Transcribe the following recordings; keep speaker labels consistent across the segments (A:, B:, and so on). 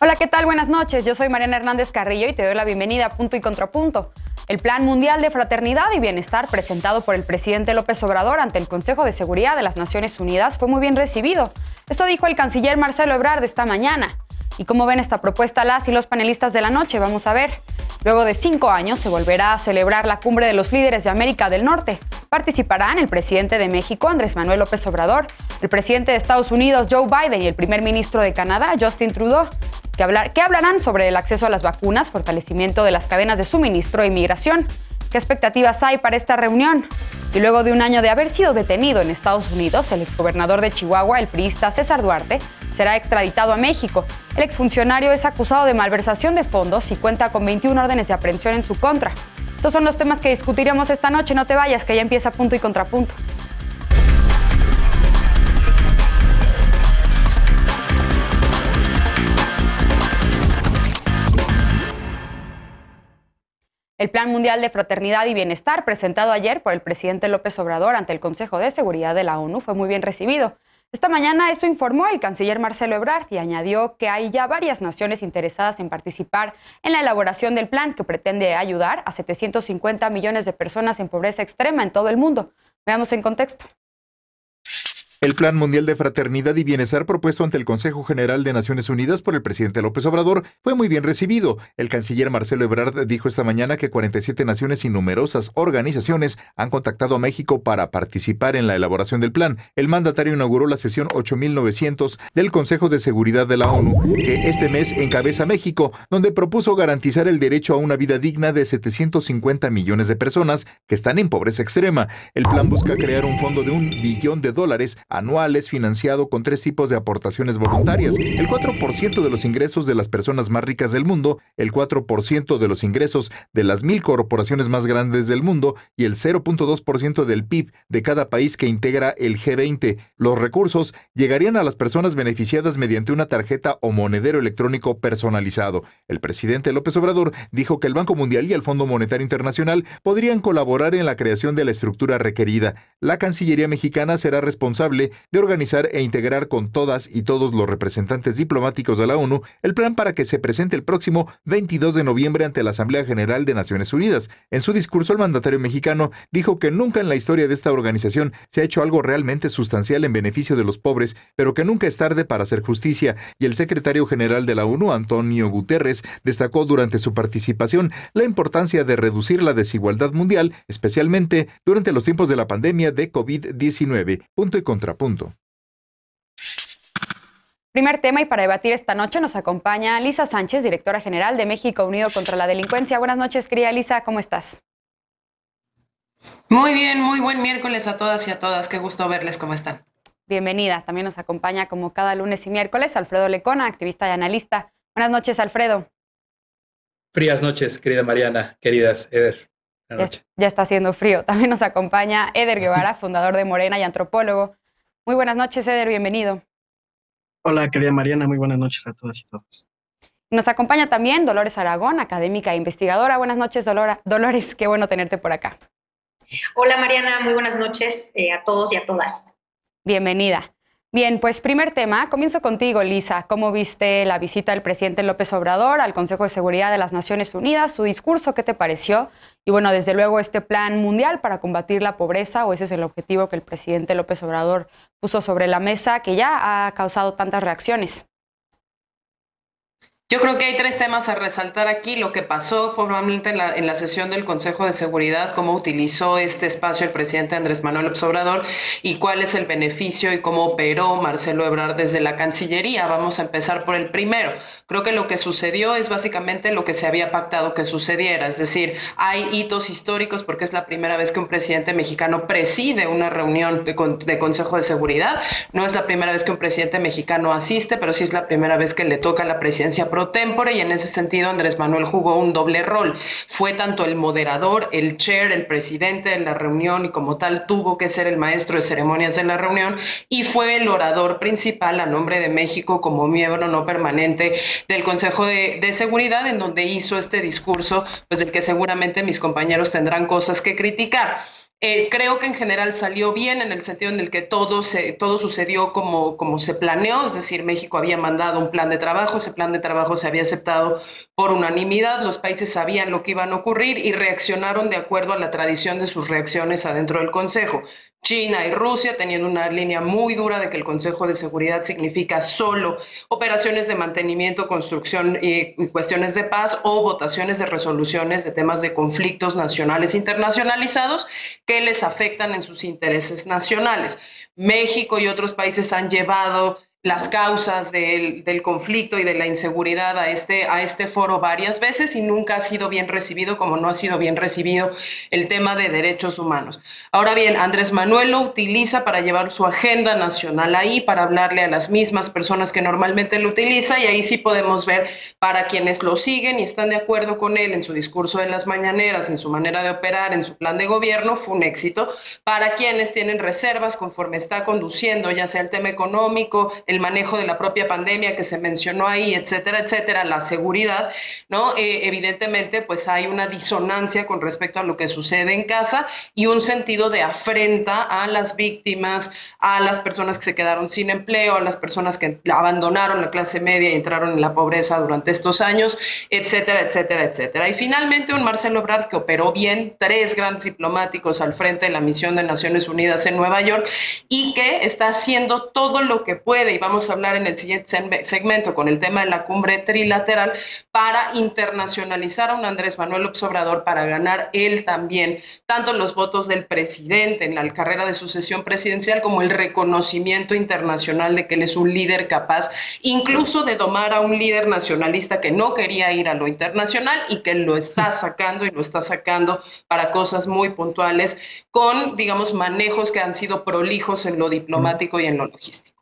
A: Hola, ¿qué tal? Buenas noches. Yo soy Mariana Hernández Carrillo y te doy la bienvenida a Punto y Contrapunto. El Plan Mundial de Fraternidad y Bienestar presentado por el presidente López Obrador ante el Consejo de Seguridad de las Naciones Unidas fue muy bien recibido. Esto dijo el canciller Marcelo Ebrard esta mañana. ¿Y cómo ven esta propuesta las y los panelistas de la noche? Vamos a ver. Luego de 5 años se volverá a celebrar la Cumbre de los Líderes de América del Norte. Participarán el presidente de México, Andrés Manuel López Obrador, el presidente de Estados Unidos, Joe Biden, y el primer ministro de Canadá, Justin Trudeau, que hablarán sobre el acceso a las vacunas, fortalecimiento de las cadenas de suministro e inmigración. ¿Qué expectativas hay para esta reunión? Y luego de un año de haber sido detenido en Estados Unidos, el exgobernador de Chihuahua, el priista César Duarte, será extraditado a México. El exfuncionario es acusado de malversación de fondos y cuenta con 21 órdenes de aprehensión en su contra. Estos son los temas que discutiremos esta noche. No te vayas, que ya empieza Punto y Contrapunto. El Plan Mundial de Fraternidad y Bienestar, presentado ayer por el presidente López Obrador ante el Consejo de Seguridad de la ONU, fue muy bien recibido. Esta mañana eso informó el canciller Marcelo Ebrard y añadió que hay ya varias naciones interesadas en participar en la elaboración del plan que pretende ayudar a 750 millones de personas en pobreza extrema en todo el mundo. Veamos en contexto.
B: El Plan Mundial de Fraternidad y Bienestar propuesto ante el Consejo General de Naciones Unidas por el presidente López Obrador fue muy bien recibido. El canciller Marcelo Ebrard dijo esta mañana que 47 naciones y numerosas organizaciones han contactado a México para participar en la elaboración del plan. El mandatario inauguró la sesión 8900 del Consejo de Seguridad de la ONU, que este mes encabeza México, donde propuso garantizar el derecho a una vida digna de 750 millones de personas que están en pobreza extrema. El plan busca crear un fondo de $1 billón anuales financiado con 3 tipos de aportaciones voluntarias: el 4% de los ingresos de las personas más ricas del mundo, el 4% de los ingresos de las 1000 corporaciones más grandes del mundo y el 0.2% del PIB de cada país que integra el G20. Los recursos llegarían a las personas beneficiadas mediante una tarjeta o monedero electrónico personalizado. El presidente López Obrador dijo que el Banco Mundial y el Fondo Monetario Internacional podrían colaborar en la creación de la estructura requerida. La Cancillería mexicana será responsable de organizar e integrar con todas y todos los representantes diplomáticos de la ONU el plan para que se presente el próximo 22 de noviembre ante la Asamblea General de Naciones Unidas. En su discurso, el mandatario mexicano dijo que nunca en la historia de esta organización se ha hecho algo realmente sustancial en beneficio de los pobres, pero que nunca es tarde para hacer justicia. Y el secretario general de la ONU, Antonio Guterres, destacó durante su participación la importancia de reducir la desigualdad mundial, especialmente durante los tiempos de la pandemia de COVID-19. Punto y contrapunto.
A: Primer tema, y para debatir esta noche nos acompaña Lisa Sánchez, directora general de México Unido contra la Delincuencia. Buenas noches, querida Lisa, ¿cómo estás?
C: Muy bien, muy buen miércoles a todas y a todas. Qué gusto verles, ¿cómo están?
A: Bienvenida. También nos acompaña, como cada lunes y miércoles, Alfredo Lecona, activista y analista. Buenas noches, Alfredo.
D: Frías noches, querida Mariana, queridas Eder.
A: Ya está haciendo frío. También nos acompaña Eder Guevara, fundador de Morena y antropólogo. Muy buenas noches, Eder, bienvenido.
E: Hola, querida Mariana, muy buenas noches a todas y todos.
A: Nos acompaña también Dolores Aragón, académica e investigadora. Buenas noches, Dolores, qué bueno tenerte por acá.
F: Hola, Mariana, muy buenas noches a todos y a todas.
A: Bienvenida. Bien, pues primer tema, comienzo contigo, Lisa. ¿Cómo viste la visita del presidente López Obrador al Consejo de Seguridad de las Naciones Unidas? ¿Su discurso qué te pareció? Y bueno, desde luego este plan mundial para combatir la pobreza, o ese es el objetivo que el presidente López Obrador puso sobre la mesa, que ya ha causado tantas reacciones.
C: Yo creo que hay 3 temas a resaltar aquí. Lo que pasó formalmente en la sesión del Consejo de Seguridad, cómo utilizó este espacio el presidente Andrés Manuel López Obrador y cuál es el beneficio y cómo operó Marcelo Ebrard desde la Cancillería. Vamos a empezar por el primero. Creo que lo que sucedió es básicamente lo que se había pactado que sucediera. Es decir, hay hitos históricos porque es la primera vez que un presidente mexicano preside una reunión de Consejo de Seguridad. No es la primera vez que un presidente mexicano asiste, pero sí es la primera vez que le toca la presidencia pro tempore, y en ese sentido Andrés Manuel jugó un doble rol. Fue tanto el moderador, el chair, el presidente de la reunión, y como tal tuvo que ser el maestro de ceremonias de la reunión, y fue el orador principal a nombre de México como miembro no permanente del Consejo de Seguridad, en donde hizo este discurso, pues del que seguramente mis compañeros tendrán cosas que criticar. Creo que en general salió bien en el sentido en el que todo sucedió como se planeó, es decir, México había mandado un plan de trabajo, ese plan de trabajo se había aceptado por unanimidad, los países sabían lo que iban a ocurrir y reaccionaron de acuerdo a la tradición de sus reacciones adentro del Consejo. China y Rusia teniendo una línea muy dura de que el Consejo de Seguridad significa solo operaciones de mantenimiento, construcción y cuestiones de paz o votaciones de resoluciones de temas de conflictos nacionales internacionalizados que les afectan en sus intereses nacionales. México y otros países han llevado las causas del conflicto y de la inseguridad a este foro varias veces y nunca ha sido bien recibido, como no ha sido bien recibido el tema de derechos humanos. Ahora bien, Andrés Manuel lo utiliza para llevar su agenda nacional ahí, para hablarle a las mismas personas que normalmente lo utiliza, y ahí sí podemos ver para quienes lo siguen y están de acuerdo con él en su discurso de las mañaneras, en su manera de operar, en su plan de gobierno, fue un éxito. Para quienes tienen reservas conforme está conduciendo, ya sea el tema económico, el manejo de la propia pandemia que se mencionó ahí, etcétera, etcétera, la seguridad, ¿no? Evidentemente, pues hay una disonancia con respecto a lo que sucede en casa y un sentido de afrenta a las víctimas, a las personas que se quedaron sin empleo, a las personas que abandonaron la clase media y entraron en la pobreza durante estos años, etcétera, etcétera, etcétera. Y finalmente un Marcelo Ebrard que operó bien, 3 grandes diplomáticos al frente de la misión de Naciones Unidas en Nueva York y que está haciendo todo lo que puede, y vamos a hablar en el siguiente segmento con el tema de la cumbre trilateral, para internacionalizar a un Andrés Manuel López Obrador, para ganar él también tanto los votos del presidente en la carrera de sucesión presidencial como el reconocimiento internacional de que él es un líder capaz, incluso de domar a un líder nacionalista que no quería ir a lo internacional y que lo está sacando y lo está sacando para cosas muy puntuales con, digamos, manejos que han sido prolijos en lo diplomático y en lo logístico.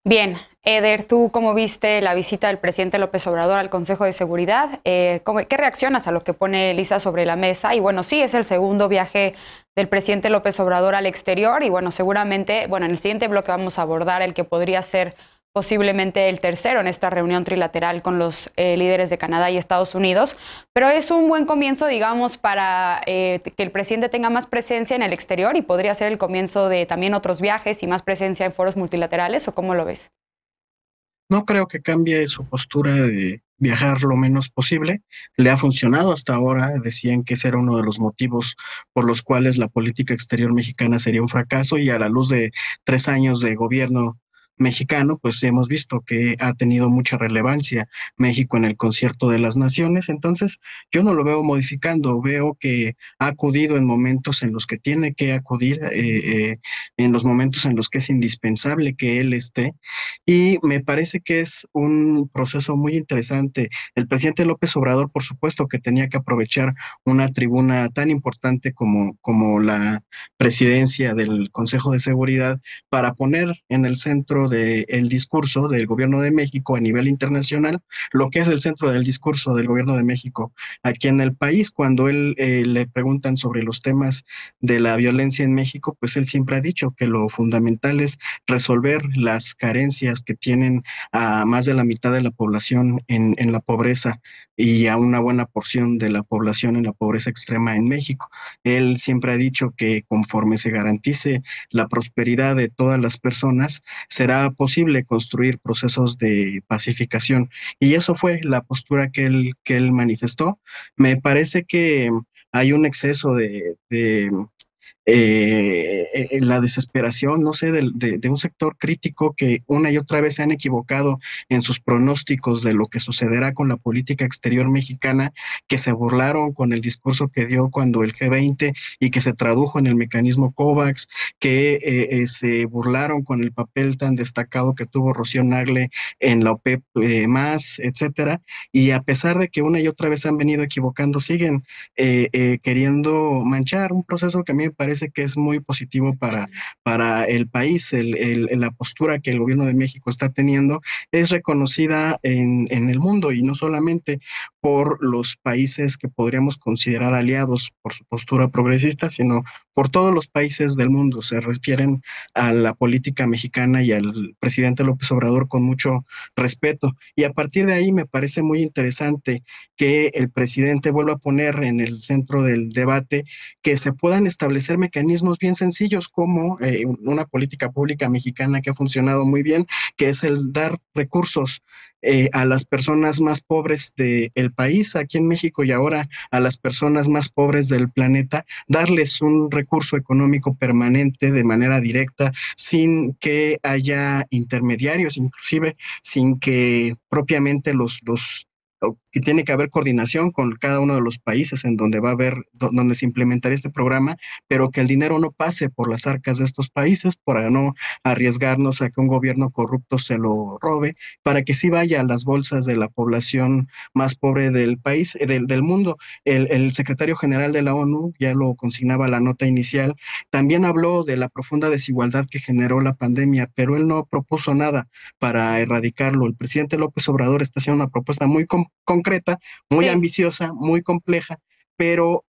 A: Bien, Eder, ¿tú cómo viste la visita del presidente López Obrador al Consejo de Seguridad? ¿Qué reaccionas a lo que pone Lisa sobre la mesa? Y bueno, sí, es el segundo viaje del presidente López Obrador al exterior y bueno, seguramente, bueno, en el siguiente bloque vamos a abordar el que podría ser posiblemente el tercero en esta reunión trilateral con los líderes de Canadá y Estados Unidos, pero es un buen comienzo, digamos, para que el presidente tenga más presencia en el exterior y podría ser el comienzo de también otros viajes y más presencia en foros multilaterales, ¿o cómo lo ves?
E: No creo que cambie su postura de viajar lo menos posible. Le ha funcionado hasta ahora. Decían que ese era uno de los motivos por los cuales la política exterior mexicana sería un fracaso, y a la luz de 3 años de gobierno mexicano, pues hemos visto que ha tenido mucha relevancia México en el concierto de las naciones. Entonces yo no lo veo modificando, veo que ha acudido en momentos en los que tiene que acudir, en los momentos en los que es indispensable que él esté, y me parece que es un proceso muy interesante. El presidente López Obrador, por supuesto que tenía que aprovechar una tribuna tan importante como la presidencia del Consejo de Seguridad para poner en el centro del discurso del gobierno de México a nivel internacional lo que es el centro del discurso del gobierno de México aquí en el país. Cuando él le preguntan sobre los temas de la violencia en México, pues él siempre ha dicho que lo fundamental es resolver las carencias que tienen a más de la mitad de la población en la pobreza y a una buena porción de la población en la pobreza extrema en México. Él siempre ha dicho que conforme se garantice la prosperidad de todas las personas, será posible construir procesos de pacificación. Y eso fue la postura que él manifestó. Me parece que hay un exceso de la desesperación, no sé, de un sector crítico que una y otra vez se han equivocado en sus pronósticos de lo que sucederá con la política exterior mexicana, que se burlaron con el discurso que dio cuando el G20 y que se tradujo en el mecanismo COVAX, que se burlaron con el papel tan destacado que tuvo Rocío Nagle en la OPEP más, etcétera, y a pesar de que una y otra vez se han venido equivocando, siguen queriendo manchar un proceso que a mí me parece que es muy positivo para el país. La postura que el gobierno de México está teniendo es reconocida en el mundo, y no solamente por los países que podríamos considerar aliados por su postura progresista, sino por todos los países del mundo. Se refieren a la política mexicana y al presidente López Obrador con mucho respeto. Y a partir de ahí me parece muy interesante que el presidente vuelva a poner en el centro del debate que se puedan establecer mecanismos bien sencillos como una política pública mexicana que ha funcionado muy bien, que es el dar recursos a las personas más pobres del país, aquí en México, y ahora a las personas más pobres del planeta, darles un recurso económico permanente de manera directa, sin que haya intermediarios, inclusive sin que propiamente que tiene que haber coordinación con cada uno de los países en donde va a haber, donde se implementaría este programa, pero que el dinero no pase por las arcas de estos países para no arriesgarnos a que un gobierno corrupto se lo robe, para que sí vaya a las bolsas de la población más pobre del país, del mundo. El secretario general de la ONU, ya lo consignaba la nota inicial, también habló de la profunda desigualdad que generó la pandemia, pero él no propuso nada para erradicarlo. El presidente López Obrador está haciendo una propuesta muy concreta, muy ambiciosa, muy compleja, pero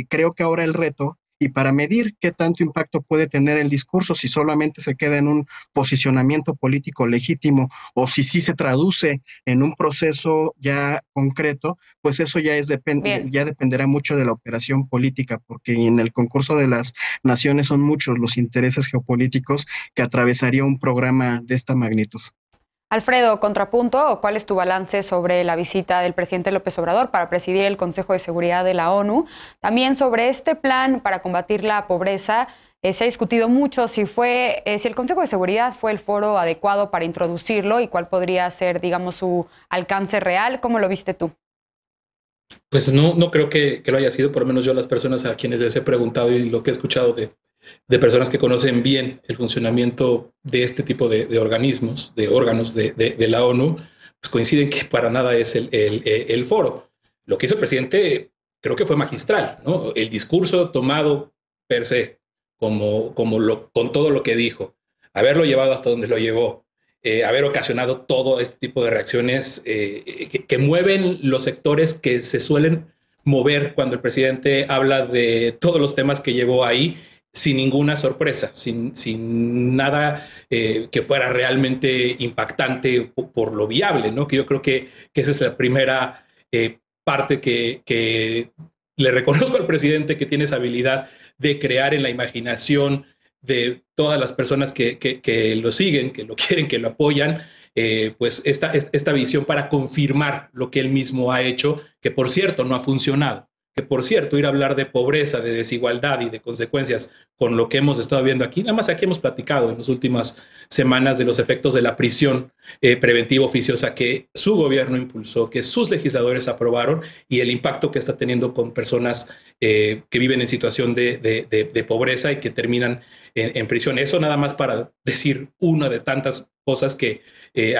E: creo que ahora el reto, y para medir qué tanto impacto puede tener el discurso, si solamente se queda en un posicionamiento político legítimo o si sí se traduce en un proceso ya concreto, pues eso ya ya dependerá mucho de la operación política, porque en el concurso de las naciones son muchos los intereses geopolíticos que atravesaría un programa de esta magnitud.
A: Alfredo, contrapunto, ¿cuál es tu balance sobre la visita del presidente López Obrador para presidir el Consejo de Seguridad de la ONU? También sobre este plan para combatir la pobreza, se ha discutido mucho si el Consejo de Seguridad fue el foro adecuado para introducirlo y cuál podría ser, digamos, su alcance real. ¿Cómo lo viste tú?
D: Pues no creo que lo haya sido, por lo menos yo, las personas a quienes les he preguntado y lo que he escuchado de personas que conocen bien el funcionamiento de este tipo de organismos, de órganos de la ONU, pues coinciden que para nada es el foro. Lo que hizo el presidente creo que fue magistral, ¿no? El discurso tomado per se, con todo lo que dijo, haberlo llevado hasta donde lo llevó, haber ocasionado todo este tipo de reacciones que mueven los sectores que se suelen mover cuando el presidente habla de todos los temas que llevó ahí, sin ninguna sorpresa, sin nada que fuera realmente impactante por lo viable, ¿no? Que yo creo que esa es la primera parte que le reconozco al presidente, que tiene esa habilidad de crear en la imaginación de todas las personas que lo siguen, que lo quieren, que lo apoyan, pues esta visión para confirmar lo que él mismo ha hecho, que por cierto no ha funcionado. Que por cierto, ir a hablar de pobreza, de desigualdad y de consecuencias con lo que hemos estado viendo aquí, nada más aquí hemos platicado en las últimas semanas de los efectos de la prisión preventiva oficiosa que su gobierno impulsó, que sus legisladores aprobaron, y el impacto que está teniendo con personas que viven en situación de pobreza y que terminan en prisión. Eso nada más para decir una de tantas cosas que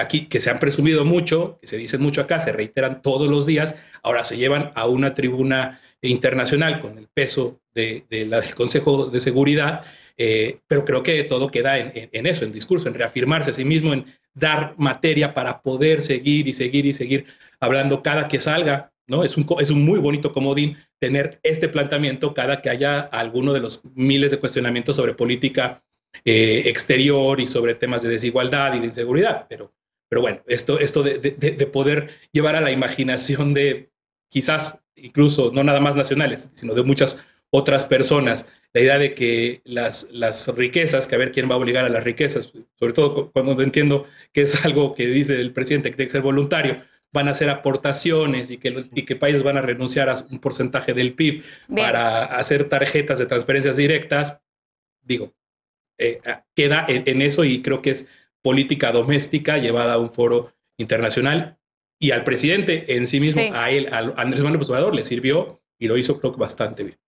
D: aquí, que se han presumido mucho, que se dicen mucho acá, se reiteran todos los días, ahora se llevan a una tribuna internacional con el peso del Consejo de Seguridad, pero creo que todo queda en eso, en discurso, en reafirmarse a sí mismo, en dar materia para poder seguir hablando cada que salga, ¿no? Es un muy bonito comodín tener este planteamiento cada que haya alguno de los miles de cuestionamientos sobre política exterior y sobre temas de desigualdad y de inseguridad, pero bueno, esto de poder llevar a la imaginación de quizás incluso no nada más nacionales, sino de muchas otras personas, la idea de que las riquezas, que a ver quién va a obligar a las riquezas, sobre todo cuando entiendo que es algo que dice el presidente que tiene que ser voluntario, van a hacer aportaciones y que países van a renunciar a un porcentaje del PIB para hacer tarjetas de transferencias directas, digo, queda en eso, y creo que es política doméstica llevada a un foro internacional, y al presidente en sí mismo, a Andrés Manuel López Obrador, le sirvió y lo hizo, creo que bastante bien.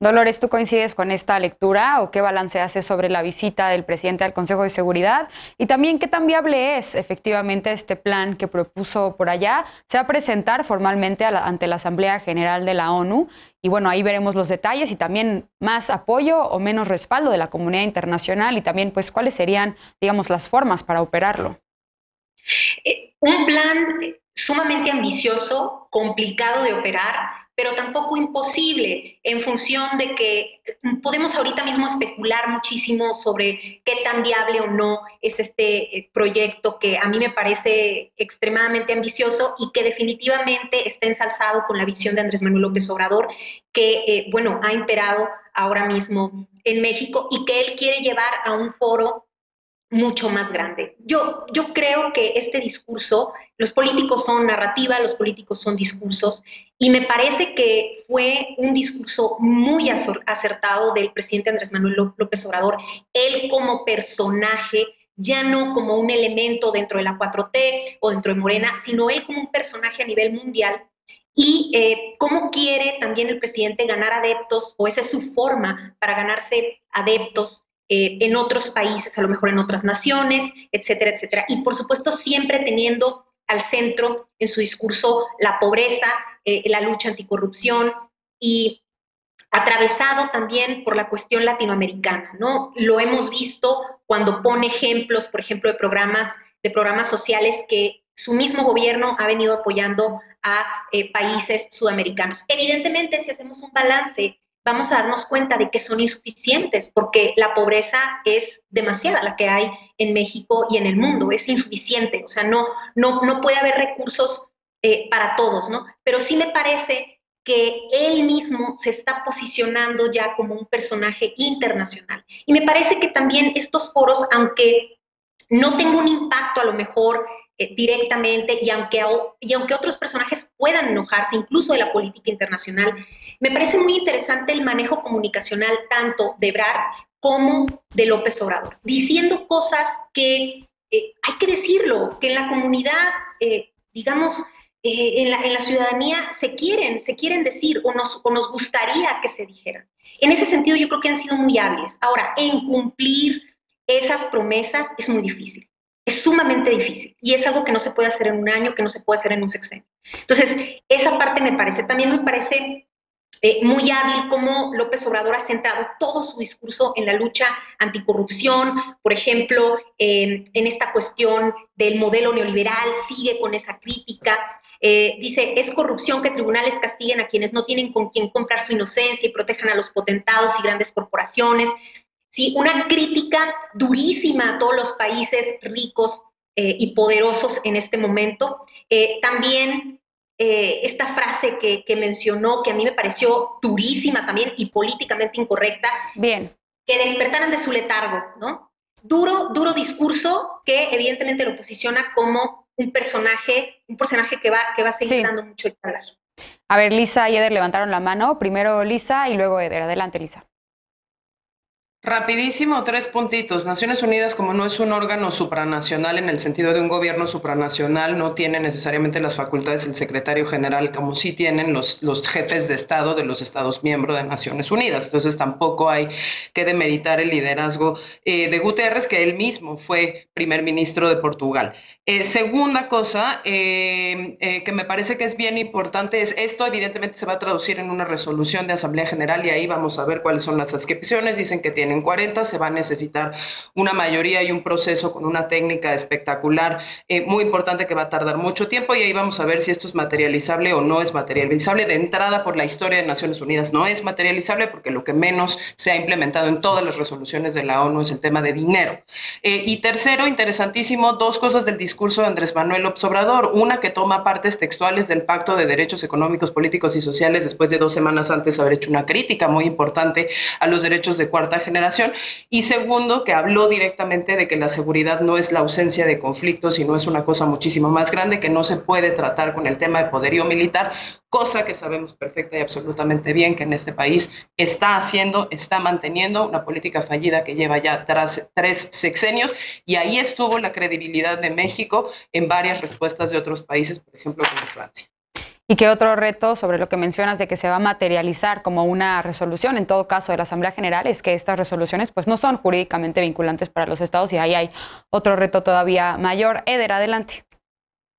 A: Dolores, ¿tú coincides con esta lectura o qué balance haces sobre la visita del presidente al Consejo de Seguridad? Y también, ¿qué tan viable es efectivamente este plan que propuso por allá? Se va a presentar formalmente ante la Asamblea General de la ONU y bueno, ahí veremos los detalles y también más apoyo o menos respaldo de la comunidad internacional y también pues cuáles serían, digamos, las formas para operarlo.
F: Un plan sumamente ambicioso, complicado de operar, pero tampoco imposible, en función de que podemos ahorita mismo especular muchísimo sobre qué tan viable o no es este proyecto, que a mí me parece extremadamente ambicioso y que definitivamente está ensalzado con la visión de Andrés Manuel López Obrador, que, bueno, ha imperado ahora mismo en México y que él quiere llevar a un foro mucho más grande. Yo creo que este discurso, los políticos son narrativa, los políticos son discursos, y me parece que fue un discurso muy acertado del presidente Andrés Manuel López Obrador, él como personaje, ya no como un elemento dentro de la 4T o dentro de Morena, sino él como un personaje a nivel mundial. Y cómo quiere también el presidente ganar adeptos, o esa es su forma para ganarse adeptos en otros países, a lo mejor en otras naciones, etcétera, etcétera. Y por supuesto siempre teniendo al centro en su discurso la pobreza, la lucha anticorrupción, y atravesado también por la cuestión latinoamericana, ¿no? Lo hemos visto cuando pone ejemplos, por ejemplo, de programas sociales que su mismo gobierno ha venido apoyando a países sudamericanos. Evidentemente, si hacemos un balance, vamos a darnos cuenta de que son insuficientes, porque la pobreza es demasiada la que hay en México y en el mundo, es insuficiente, o sea, no puede haber recursos para todos, ¿no? Pero sí me parece que él mismo se está posicionando ya como un personaje internacional. Y me parece que también estos foros, aunque no tenga un impacto a lo mejor directamente, y aunque otros personajes puedan enojarse incluso de la política internacional, me parece muy interesante el manejo comunicacional tanto de Ebrard como de López Obrador, diciendo cosas que hay que decirlo, que en la comunidad, digamos, en la ciudadanía se quieren decir, o nos gustaría que se dijeran. En ese sentido yo creo que han sido muy hábiles. Ahora, en cumplir esas promesas es muy difícil. Es sumamente difícil, y es algo que no se puede hacer en un año, que no se puede hacer en un sexenio. Entonces, esa parte también me parece muy hábil cómo López Obrador ha centrado todo su discurso en la lucha anticorrupción, por ejemplo, en esta cuestión del modelo neoliberal, sigue con esa crítica. Dice, es corrupción que tribunales castiguen a quienes no tienen con quién comprar su inocencia y protejan a los potentados y grandes corporaciones. Sí, una crítica durísima a todos los países ricos y poderosos en este momento. También esta frase que mencionó, que a mí me pareció durísima también y políticamente incorrecta.
A: Bien.
F: Que despertaran de su letargo, ¿no? Duro discurso que evidentemente lo posiciona como un personaje que va a seguir dando mucho que hablar.
A: A ver, Lisa y Eder levantaron la mano. Primero Lisa y luego Eder. Adelante, Lisa.
C: Rapidísimo, 3 puntitos. Naciones Unidas, como no es un órgano supranacional en el sentido de un gobierno supranacional, no tiene necesariamente las facultades del secretario general, como sí tienen los jefes de Estado de los Estados miembros de Naciones Unidas. Entonces tampoco hay que demeritar el liderazgo de Guterres, que él mismo fue primer ministro de Portugal. Segunda cosa que me parece que es bien importante es esto evidentemente se va a traducir en una resolución de Asamblea General, y ahí vamos a ver cuáles son las adscripciones. Dicen que tienen 40, se va a necesitar una mayoría y un proceso con una técnica espectacular, muy importante, que va a tardar mucho tiempo, y ahí vamos a ver si esto es materializable o no es materializable. De entrada, por la historia de Naciones Unidas, no es materializable, porque lo que menos se ha implementado en todas las resoluciones de la ONU es el tema de dinero. Y tercero, interesantísimo, 2 cosas del discurso de Andrés Manuel López Obrador. Una, que toma partes textuales del Pacto de Derechos Económicos, Políticos y Sociales, después de 2 semanas antes haber hecho una crítica muy importante a los derechos de cuarta generación. Y segundo, que habló directamente de que la seguridad no es la ausencia de conflictos, sino es una cosa muchísimo más grande, que no se puede tratar con el tema de poderío militar, cosa que sabemos perfecta y absolutamente bien que en este país está manteniendo una política fallida que lleva ya 3 sexenios, y ahí estuvo la credibilidad de México en varias respuestas de otros países, por ejemplo, como Francia.
A: ¿Y qué otro reto sobre lo que mencionas de que se va a materializar como una resolución, en todo caso de la Asamblea General, es que estas resoluciones pues no son jurídicamente vinculantes para los estados, y ahí hay otro reto todavía mayor? Eder, adelante.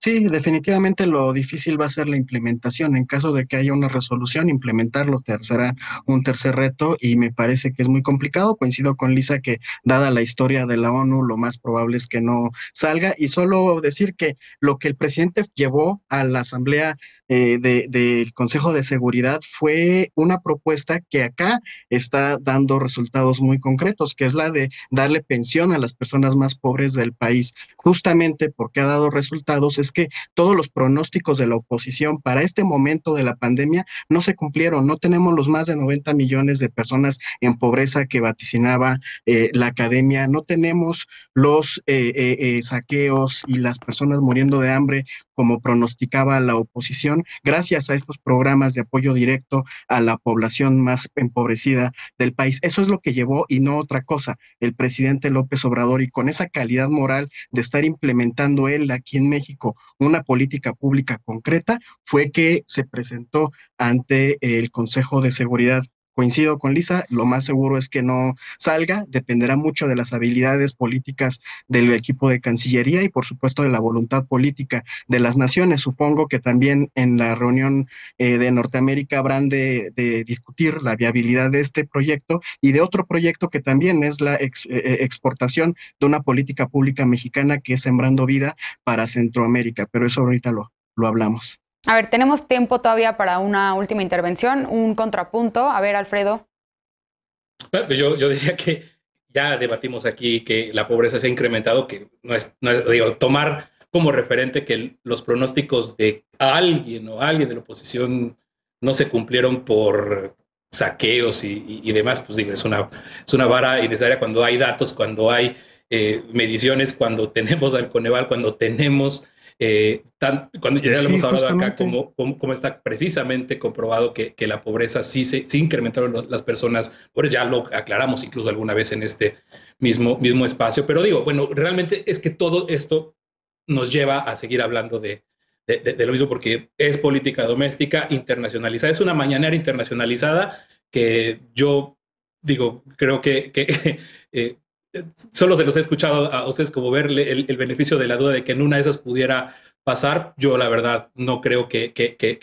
E: Sí, definitivamente lo difícil va a ser la implementación. En caso de que haya una resolución, implementarlo será un tercer reto y me parece que es muy complicado. Coincido con Lisa que dada la historia de la ONU, lo más probable es que no salga. Y solo decir que lo que el presidente llevó a la Asamblea del Consejo de Seguridad fue una propuesta que acá está dando resultados muy concretos, que es la de darle pensión a las personas más pobres del país. Justamente porque ha dado resultados es que todos los pronósticos de la oposición para este momento de la pandemia no se cumplieron. No tenemos los más de 90 millones de personas en pobreza que vaticinaba la academia. No tenemos los saqueos y las personas muriendo de hambre como pronosticaba la oposición, gracias a estos programas de apoyo directo a la población más empobrecida del país. Eso es lo que llevó y no otra cosa el presidente López Obrador, y con esa calidad moral de estar implementando él aquí en México una política pública concreta, fue que se presentó ante el Consejo de Seguridad. Coincido con Lisa, lo más seguro es que no salga, dependerá mucho de las habilidades políticas del equipo de Cancillería y por supuesto de la voluntad política de las naciones. Supongo que también en la reunión de Norteamérica habrán de discutir la viabilidad de este proyecto y de otro proyecto que también es la exportación de una política pública mexicana que es Sembrando Vida para Centroamérica, pero eso ahorita lo hablamos.
A: A ver, tenemos tiempo todavía para una última intervención, un contrapunto. A ver, Alfredo.
D: Yo diría que ya debatimos aquí que la pobreza se ha incrementado, que no es digo, tomar como referente que los pronósticos de alguien o alguien de la oposición no se cumplieron por saqueos y demás, pues digo, es una vara innecesaria cuando hay datos, cuando hay mediciones, cuando tenemos al Coneval, cuando tenemos cuando ya lo hemos hablado acá, como está precisamente comprobado que la pobreza sí incrementaron las personas, pues ya lo aclaramos incluso alguna vez en este mismo espacio, pero digo, bueno, realmente es que todo esto nos lleva a seguir hablando de lo mismo, porque es política doméstica internacionalizada, es una mañanera internacionalizada que yo digo, creo que solo se los he escuchado a ustedes como verle el beneficio de la duda de que en una de esas pudiera pasar. Yo la verdad no creo que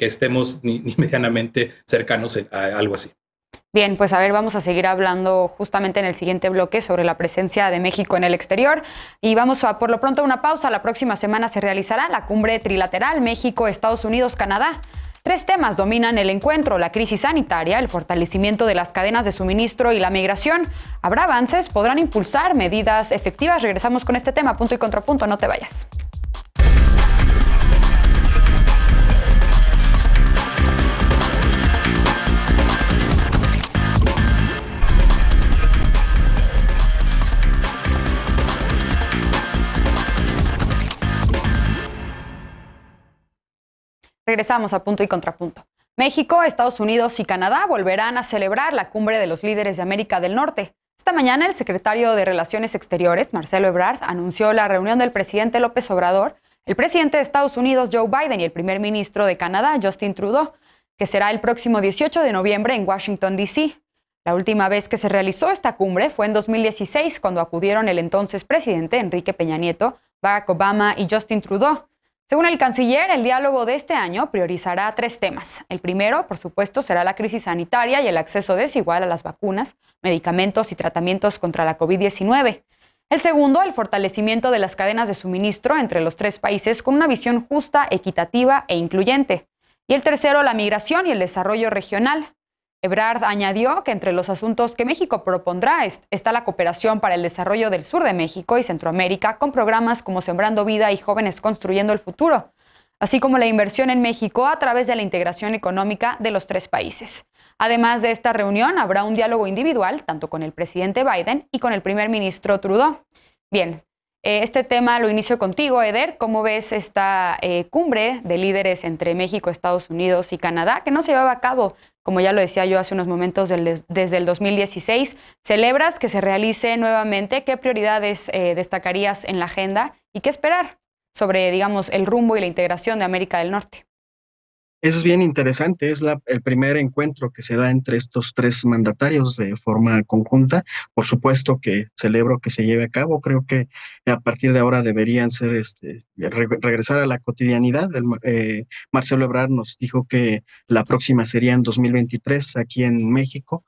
D: estemos ni medianamente cercanos a algo así.
A: Bien, pues a ver, vamos a seguir hablando justamente en el siguiente bloque sobre la presencia de México en el exterior y vamos a por lo pronto a una pausa. La próxima semana se realizará la cumbre trilateral México, Estados Unidos, Canadá. 3 temas dominan el encuentro: la crisis sanitaria, el fortalecimiento de las cadenas de suministro y la migración. ¿Habrá avances? ¿Podrán impulsar medidas efectivas? Regresamos con este tema, punto y contrapunto, no te vayas. Regresamos a punto y contrapunto. México, Estados Unidos y Canadá volverán a celebrar la cumbre de los líderes de América del Norte. Esta mañana el secretario de Relaciones Exteriores, Marcelo Ebrard, anunció la reunión del presidente López Obrador, el presidente de Estados Unidos, Joe Biden, y el primer ministro de Canadá, Justin Trudeau, que será el próximo 18 de noviembre en Washington, D.C. La última vez que se realizó esta cumbre fue en 2016, cuando acudieron el entonces presidente Enrique Peña Nieto, Barack Obama y Justin Trudeau. Según el canciller, el diálogo de este año priorizará 3 temas. El primero, por supuesto, será la crisis sanitaria y el acceso desigual a las vacunas, medicamentos y tratamientos contra la COVID-19. El segundo, el fortalecimiento de las cadenas de suministro entre los 3 países con una visión justa, equitativa e incluyente. Y el tercero, la migración y el desarrollo regional. Ebrard añadió que entre los asuntos que México propondrá está la cooperación para el desarrollo del sur de México y Centroamérica con programas como Sembrando Vida y Jóvenes Construyendo el Futuro, así como la inversión en México a través de la integración económica de los 3 países. Además de esta reunión, habrá un diálogo individual, tanto con el presidente Biden y con el primer ministro Trudeau. Bien, este tema lo inicio contigo, Eder. ¿Cómo ves esta cumbre de líderes entre México, Estados Unidos y Canadá, que no se llevaba a cabo, como ya lo decía yo hace unos momentos, desde el 2016? ¿Celebras que se realice nuevamente? ¿Qué prioridades destacarías en la agenda? ¿Y qué esperar sobre, digamos, el rumbo y la integración de América del Norte?
E: Es bien interesante, es el primer encuentro que se da entre estos tres mandatarios de forma conjunta. Por supuesto que celebro que se lleve a cabo, creo que a partir de ahora deberían ser, regresar a la cotidianidad. Marcelo Ebrard nos dijo que la próxima sería en 2023 aquí en México.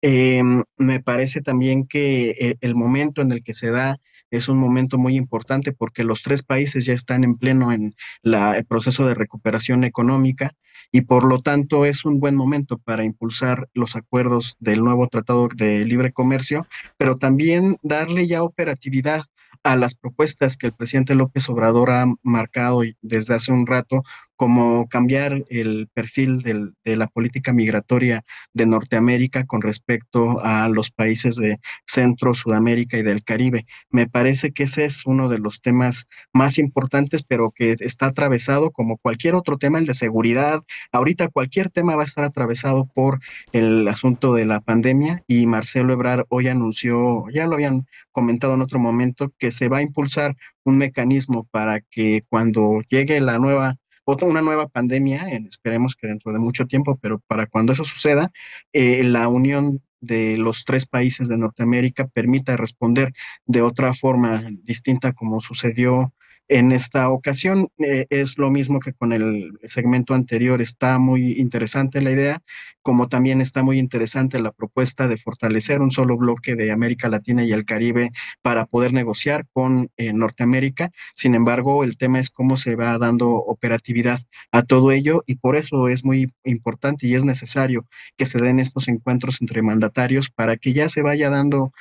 E: Me parece también que el momento en el que se da es un momento muy importante porque los tres países ya están en pleno en el proceso de recuperación económica y por lo tanto es un buen momento para impulsar los acuerdos del nuevo Tratado de Libre Comercio, pero también darle ya operatividad a las propuestas que el presidente López Obrador ha marcado desde hace un rato, como cambiar el perfil de la política migratoria de Norteamérica con respecto a los países de Centro, Sudamérica y del Caribe. Me parece que ese es uno de los temas más importantes, pero que está atravesado como cualquier otro tema, el de seguridad. Ahorita cualquier tema va a estar atravesado por el asunto de la pandemia y Marcelo Ebrard hoy anunció, ya lo habían comentado en otro momento, que se va a impulsar un mecanismo para que cuando llegue una nueva pandemia, esperemos que dentro de mucho tiempo, pero para cuando eso suceda, la unión de los tres países de Norteamérica permita responder de otra forma distinta como sucedió en esta ocasión. Es lo mismo que con el segmento anterior, está muy interesante la idea, como también está muy interesante la propuesta de fortalecer un solo bloque de América Latina y el Caribe para poder negociar con Norteamérica. Sin embargo, el tema es cómo se va dando operatividad a todo ello y por eso es muy importante y es necesario que se den estos encuentros entre mandatarios para que ya se vaya dando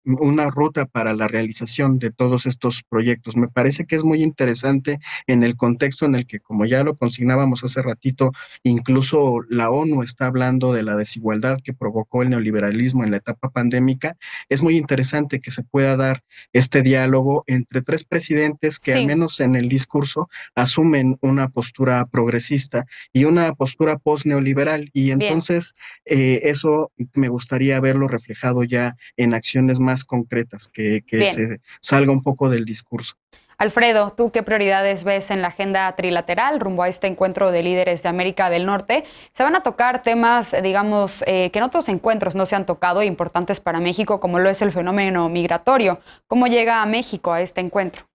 E: una ruta para la realización de todos estos proyectos. Me parece que es muy interesante en el contexto en el que, como ya lo consignábamos hace ratito, incluso la ONU está hablando de la desigualdad que provocó el neoliberalismo en la etapa pandémica. Es muy interesante que se pueda dar este diálogo entre tres presidentes que al menos en el discurso asumen una postura progresista y una postura post-neoliberal. Y entonces eso me gustaría verlo reflejado ya en acciones más concretas, que se salga un poco del discurso.
A: Alfredo, ¿tú qué prioridades ves en la agenda trilateral rumbo a este encuentro de líderes de América del Norte? Se van a tocar temas, digamos, que en otros encuentros no se han tocado, importantes para México, como lo es el fenómeno migratorio. ¿Cómo llega a México a este encuentro?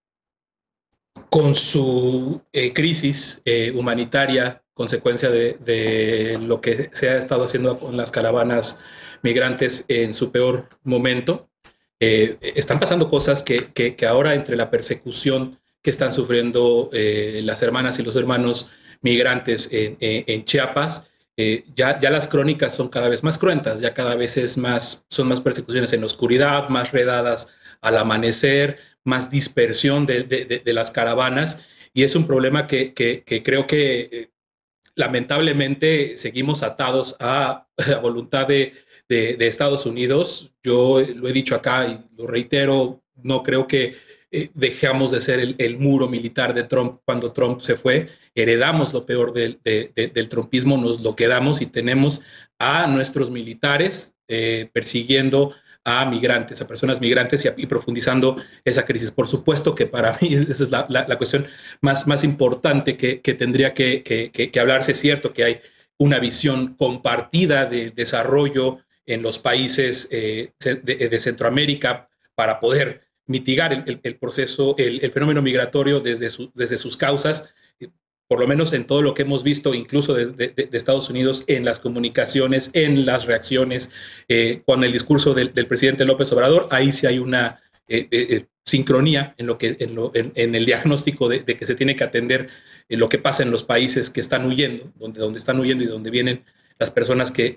D: Con su crisis humanitaria, consecuencia de lo que se ha estado haciendo con las caravanas migrantes en su peor momento, están pasando cosas que ahora, entre la persecución que están sufriendo las hermanas y los hermanos migrantes en Chiapas, ya las crónicas son cada vez más cruentas, ya cada vez son más persecuciones en la oscuridad, más redadas al amanecer, más dispersión de las caravanas, y es un problema que creo que lamentablemente seguimos atados a la voluntad de Estados Unidos. Yo lo he dicho acá y lo reitero, no creo que dejamos de ser el muro militar de Trump cuando Trump se fue. Heredamos lo peor del trumpismo, nos lo quedamos y tenemos a nuestros militares persiguiendo a migrantes, a personas migrantes y profundizando esa crisis. Por supuesto que para mí esa es la cuestión más importante que tendría que hablarse. Es cierto que hay una visión compartida de desarrollo en los países de Centroamérica para poder mitigar el proceso, el fenómeno migratorio desde sus causas, por lo menos en todo lo que hemos visto, incluso de Estados Unidos, en las comunicaciones, en las reacciones, con el discurso del presidente López Obrador. Ahí sí hay una sincronía en el diagnóstico de que se tiene que atender lo que pasa en los países que están huyendo, donde están huyendo y donde vienen las personas que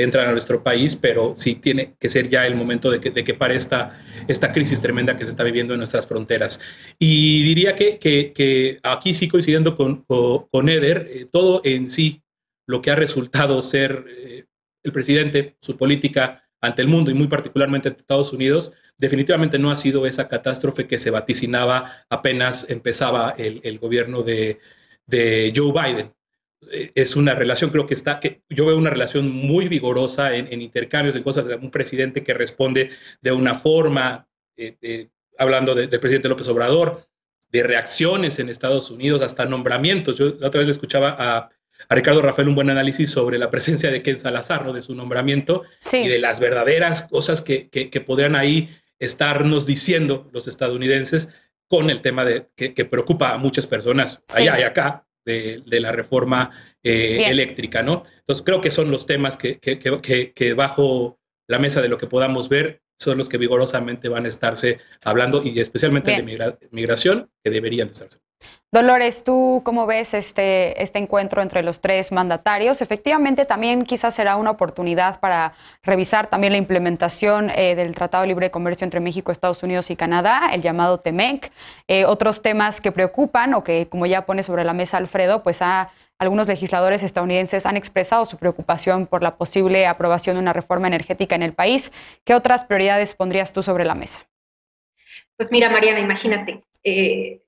D: entran a nuestro país, pero sí tiene que ser ya el momento de que pare esta crisis tremenda que se está viviendo en nuestras fronteras. Y diría que aquí sí, coincidiendo con Eder, todo en sí, lo que ha resultado ser el presidente, su política ante el mundo y muy particularmente ante Estados Unidos, definitivamente no ha sido esa catástrofe que se vaticinaba apenas empezaba el gobierno de Joe Biden. Es una relación, creo que yo veo una relación muy vigorosa en intercambios, en cosas de un presidente que responde de una forma, hablando del presidente López Obrador, de reacciones en Estados Unidos, hasta nombramientos. Yo la otra vez le escuchaba a Ricardo Rafael un buen análisis sobre la presencia de Ken Salazar, ¿no? De su nombramiento, sí, y de las verdaderas cosas que podrían ahí estarnos diciendo los estadounidenses con el tema que preocupa a muchas personas, sí, allá y acá, de la reforma eléctrica, ¿no? Entonces creo que son los temas que bajo la mesa de lo que podamos ver son los que vigorosamente van a estarse hablando, y especialmente el de migración, que deberían de estarse.
A: Dolores, ¿tú cómo ves este encuentro entre los tres mandatarios? Efectivamente, también quizás será una oportunidad para revisar también la implementación del Tratado de Libre Comercio entre México, Estados Unidos y Canadá, el llamado TEMEC. Otros temas que preocupan o que, como ya pone sobre la mesa Alfredo, pues algunos legisladores estadounidenses han expresado su preocupación por la posible aprobación de una reforma energética en el país. ¿Qué otras prioridades pondrías tú sobre la mesa?
F: Pues mira, Mariana, imagínate.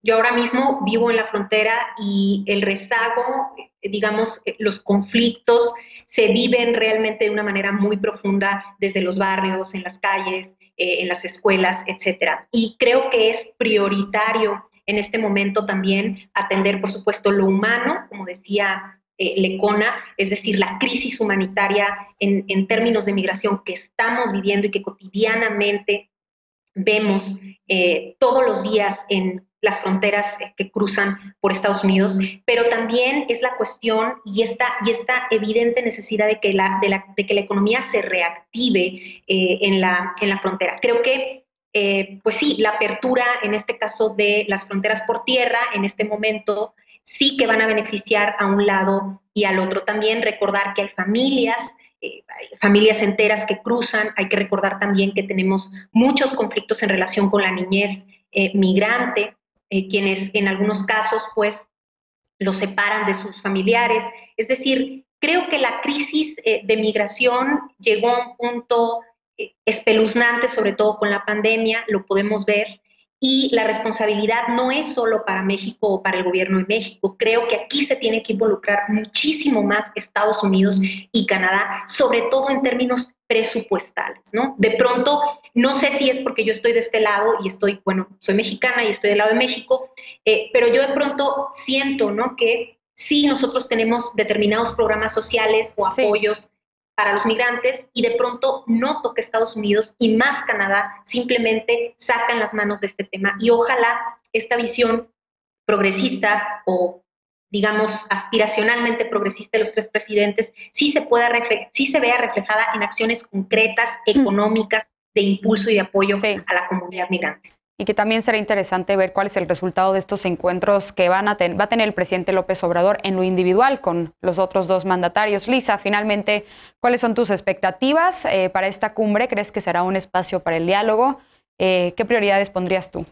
F: Yo ahora mismo vivo en la frontera y el rezago, digamos, los conflictos se viven realmente de una manera muy profunda desde los barrios, en las calles, en las escuelas, etcétera. Y creo que es prioritario en este momento también atender, por supuesto, lo humano, como decía Lecona, es decir, la crisis humanitaria en términos de migración que estamos viviendo y que cotidianamente vemos todos los días en las fronteras que cruzan por Estados Unidos, pero también es la cuestión y esta evidente necesidad de que la economía se reactive en la frontera. Creo que, pues sí, la apertura, en este caso de las fronteras por tierra, en este momento, sí que van a beneficiar a un lado y al otro. También recordar que hay familias enteras que cruzan. Hay que recordar también que tenemos muchos conflictos en relación con la niñez migrante, quienes en algunos casos pues los separan de sus familiares. Es decir, creo que la crisis de migración llegó a un punto espeluznante, sobre todo con la pandemia, lo podemos ver, y la responsabilidad no es solo para México o para el gobierno de México. Creo que aquí se tiene que involucrar muchísimo más Estados Unidos y Canadá, sobre todo en términos presupuestales, ¿no? De pronto, no sé si es porque yo estoy de este lado y soy mexicana y estoy del lado de México, pero yo de pronto siento, ¿no?, que sí nosotros tenemos determinados programas sociales o apoyos para los migrantes, y de pronto noto que Estados Unidos y más Canadá simplemente sacan las manos de este tema, y ojalá esta visión progresista o, digamos, aspiracionalmente progresista de los tres presidentes sí se vea reflejada en acciones concretas, económicas, de impulso y de apoyo a la comunidad migrante.
A: Y que también será interesante ver cuál es el resultado de estos encuentros que va a tener el presidente López Obrador en lo individual con los otros dos mandatarios. Lisa, finalmente, ¿cuáles son tus expectativas para esta cumbre? ¿Crees que será un espacio para el diálogo? ¿Qué prioridades pondrías tú?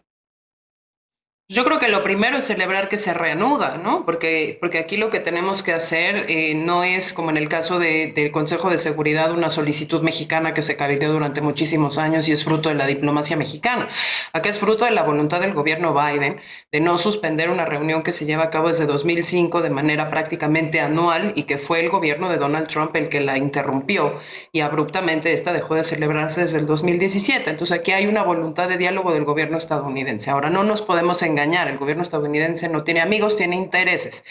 C: Yo creo que lo primero es celebrar que se reanuda, ¿no? Porque aquí lo que tenemos que hacer no es, como en el caso del Consejo de Seguridad, una solicitud mexicana que se cabildeó durante muchísimos años y es fruto de la diplomacia mexicana. Acá es fruto de la voluntad del gobierno Biden de no suspender una reunión que se lleva a cabo desde 2005 de manera prácticamente anual, y que fue el gobierno de Donald Trump el que la interrumpió, y abruptamente esta dejó de celebrarse desde el 2017. Entonces aquí hay una voluntad de diálogo del gobierno estadounidense. Ahora, no nos podemos engañar. El gobierno estadounidense no tiene amigos, tiene intereses.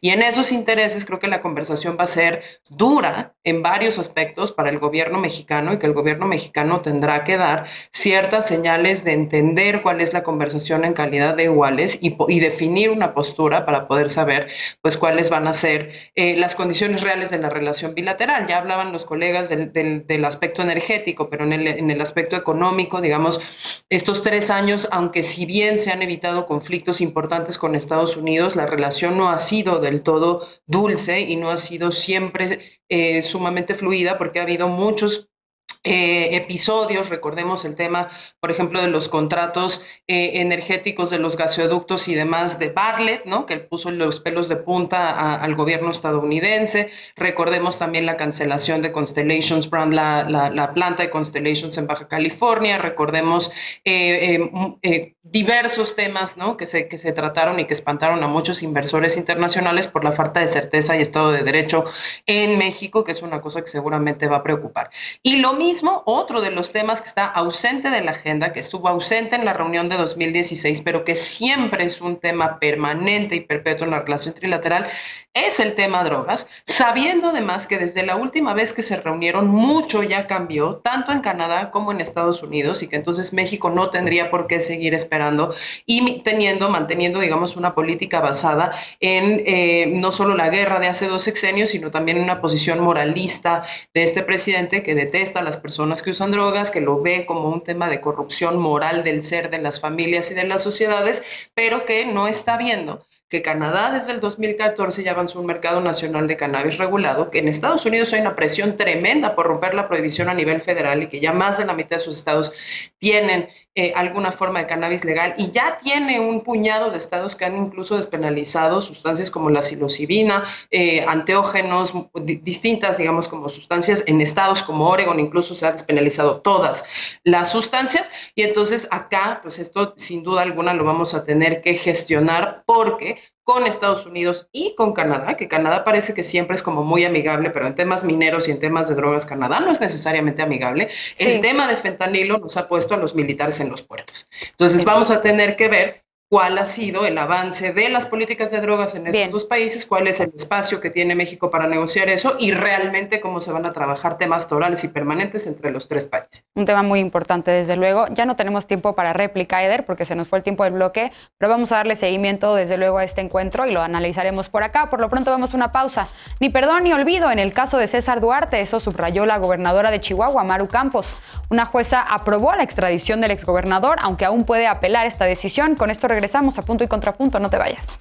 C: Y en esos intereses creo que la conversación va a ser dura en varios aspectos para el gobierno mexicano, y que el gobierno mexicano tendrá que dar ciertas señales de entender cuál es la conversación en calidad de iguales, y definir una postura para poder saber pues cuáles van a ser las condiciones reales de la relación bilateral. Ya hablaban los colegas del aspecto energético, pero en el aspecto económico, digamos, estos 3 años, aunque si bien se han evitado conflictos importantes con Estados Unidos, la relación no ha sido del todo dulce y no ha sido siempre sumamente fluida, porque ha habido muchos episodios. Recordemos el tema, por ejemplo, de los contratos energéticos de los gasoductos y demás de Bartlett, ¿no?, que puso los pelos de punta al gobierno estadounidense. Recordemos también la cancelación de Constellations Brand, la planta de Constellations en Baja California. Recordemos diversos temas, ¿no? que se trataron y que espantaron a muchos inversores internacionales por la falta de certeza y Estado de Derecho en México, que es una cosa que seguramente va a preocupar. Y lo mismo, otro de los temas que está ausente de la agenda, que estuvo ausente en la reunión de 2016, pero que siempre es un tema permanente y perpetuo en la relación trilateral, es el tema drogas, sabiendo además que desde la última vez que se reunieron mucho ya cambió, tanto en Canadá como en Estados Unidos, y que entonces México no tendría por qué seguir esperando y manteniendo, digamos, una política basada en no solo la guerra de hace 2 sexenios, sino también en una posición moralista de este presidente que detesta a las personas que usan drogas, que lo ve como un tema de corrupción moral del ser, de las familias y de las sociedades, pero que no está viendo que Canadá desde el 2014 ya avanzó un mercado nacional de cannabis regulado, que en Estados Unidos hay una presión tremenda por romper la prohibición a nivel federal y que ya más de la mitad de sus estados tienen alguna forma de cannabis legal, y ya tiene un puñado de estados que han incluso despenalizado sustancias como la psilocibina, anteógenos, distintas, digamos, como sustancias en estados como Oregon, incluso se ha despenalizado todas las sustancias, y entonces acá, pues esto sin duda alguna lo vamos a tener que gestionar, porque con Estados Unidos y con Canadá, que Canadá parece que siempre es como muy amigable, pero en temas mineros y en temas de drogas, Canadá no es necesariamente amigable. Sí. El tema de fentanilo nos ha puesto a los militares en los puertos. Entonces vamos a tener que ver cuál ha sido el avance de las políticas de drogas en estos dos países, cuál es el espacio que tiene México para negociar eso y realmente cómo se van a trabajar temas torales y permanentes entre los 3 países.
A: Un tema muy importante, desde luego. Ya no tenemos tiempo para réplica, Eder, porque se nos fue el tiempo del bloque, pero vamos a darle seguimiento, desde luego, a este encuentro y lo analizaremos por acá. Por lo pronto vamos a una pausa. Ni perdón ni olvido en el caso de César Duarte, eso subrayó la gobernadora de Chihuahua, Maru Campos. Una jueza aprobó la extradición del exgobernador, aunque aún puede apelar esta decisión. Con esto regresamos a Punto y Contrapunto, no te vayas.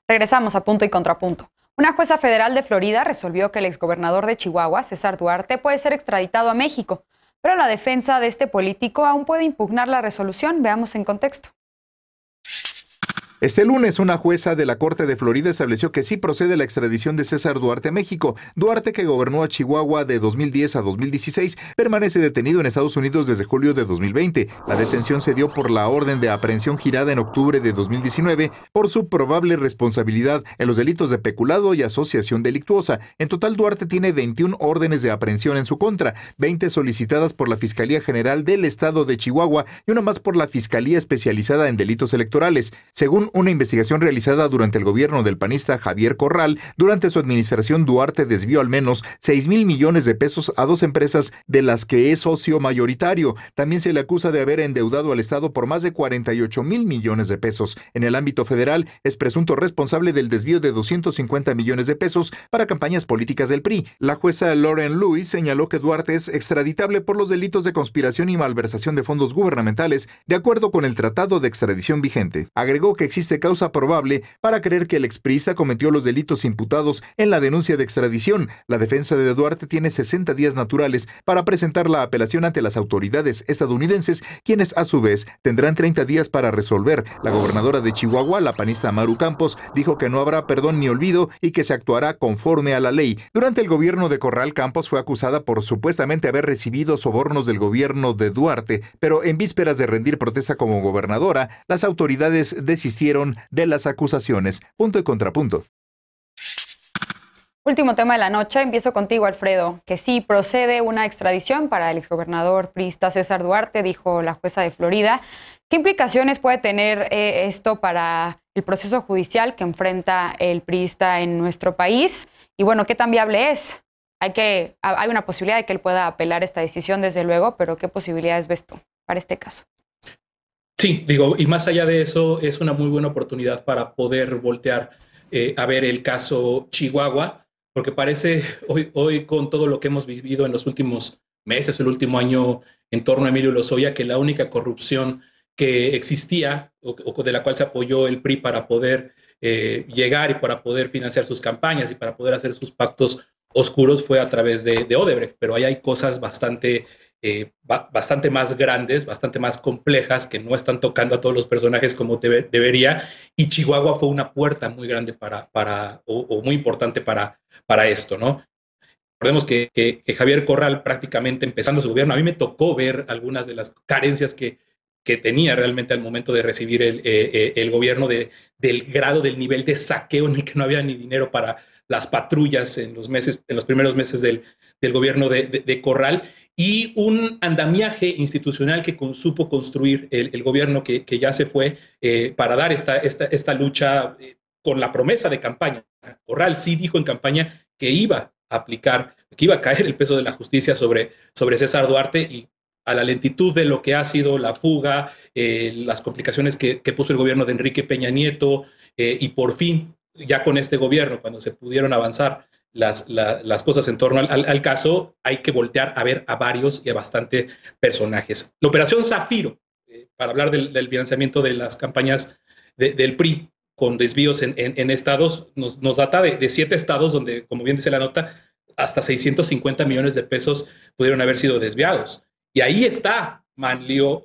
A: Regresamos a Punto y Contrapunto. Una jueza federal de Florida resolvió que el exgobernador de Chihuahua, César Duarte, puede ser extraditado a México. Pero la defensa de este político aún puede impugnar la resolución. Veamos en contexto.
B: Este lunes, una jueza de la Corte de Florida estableció que sí procede la extradición de César Duarte a México. Duarte, que gobernó a Chihuahua de 2010 a 2016, permanece detenido en Estados Unidos desde julio de 2020. La detención se dio por la orden de aprehensión girada en octubre de 2019 por su probable responsabilidad en los delitos de peculado y asociación delictuosa. En total, Duarte tiene 21 órdenes de aprehensión en su contra, 20 solicitadas por la Fiscalía General del Estado de Chihuahua y una más por la Fiscalía Especializada en Delitos Electorales. Según una investigación realizada durante el gobierno del panista Javier Corral, durante su administración Duarte desvió al menos 6,000 millones de pesos a 2 empresas de las que es socio mayoritario. También se le acusa de haber endeudado al Estado por más de 48,000 millones de pesos. En el ámbito federal, es presunto responsable del desvío de 250 millones de pesos para campañas políticas del PRI. La jueza Lauren Lewis señaló que Duarte es extraditable por los delitos de conspiración y malversación de fondos gubernamentales, de acuerdo con el tratado de extradición vigente. Agregó que existe causa probable para creer que el expriista cometió los delitos imputados en la denuncia de extradición. La defensa de Duarte tiene 60 días naturales para presentar la apelación ante las autoridades estadounidenses, quienes a su vez tendrán 30 días para resolver. La gobernadora de Chihuahua, la panista Maru Campos, dijo que no habrá perdón ni olvido y que se actuará conforme a la ley. Durante el gobierno de Corral, Campos fue acusada por supuestamente haber recibido sobornos del gobierno de Duarte, pero en vísperas de rendir protesta como gobernadora, las autoridades desistieron de las acusaciones. Punto y contrapunto.
A: Último tema de la noche, empiezo contigo, Alfredo, que sí procede una extradición para el exgobernador priista César Duarte, dijo la jueza de Florida. ¿Qué implicaciones puede tener esto para el proceso judicial que enfrenta el priista en nuestro país? Y bueno, ¿qué tan viable es? Hay una posibilidad de que él pueda apelar esta decisión, desde luego, pero ¿qué posibilidades ves tú para este caso?
D: Sí, digo, y más allá de eso, es una muy buena oportunidad para poder voltear a ver el caso Chihuahua, porque parece hoy con todo lo que hemos vivido en los últimos meses, el último año en torno a Emilio Lozoya, que la única corrupción que existía o de la cual se apoyó el PRI para poder llegar y para poder financiar sus campañas y para poder hacer sus pactos oscuros fue a través de Odebrecht, pero ahí hay cosas bastante bastante más grandes, bastante más complejas, que no están tocando a todos los personajes como debería, y Chihuahua fue una puerta muy grande o muy importante para esto, ¿no? Recordemos que Javier Corral, prácticamente empezando su gobierno, a mí me tocó ver algunas de las carencias que tenía realmente al momento de recibir el gobierno, del grado, del nivel de saqueo en el que no había ni dinero para las patrullas en los primeros meses del gobierno de Corral, y un andamiaje institucional que supo construir el gobierno que ya se fue, para dar esta lucha, con la promesa de campaña. Corral sí dijo en campaña que iba a aplicar, que iba a caer el peso de la justicia sobre César Duarte, y a la lentitud de lo que ha sido la fuga, las complicaciones que puso el gobierno de Enrique Peña Nieto, y por fin, ya con este gobierno, cuando se pudieron avanzar las cosas en torno al caso, hay que voltear a ver a varios y a bastantes personajes. La Operación Zafiro, para hablar del financiamiento de las campañas del PRI, con desvíos en estados, nos data de 7 estados donde, como bien dice la nota, hasta 650 millones de pesos pudieron haber sido desviados. Y ahí está Manlio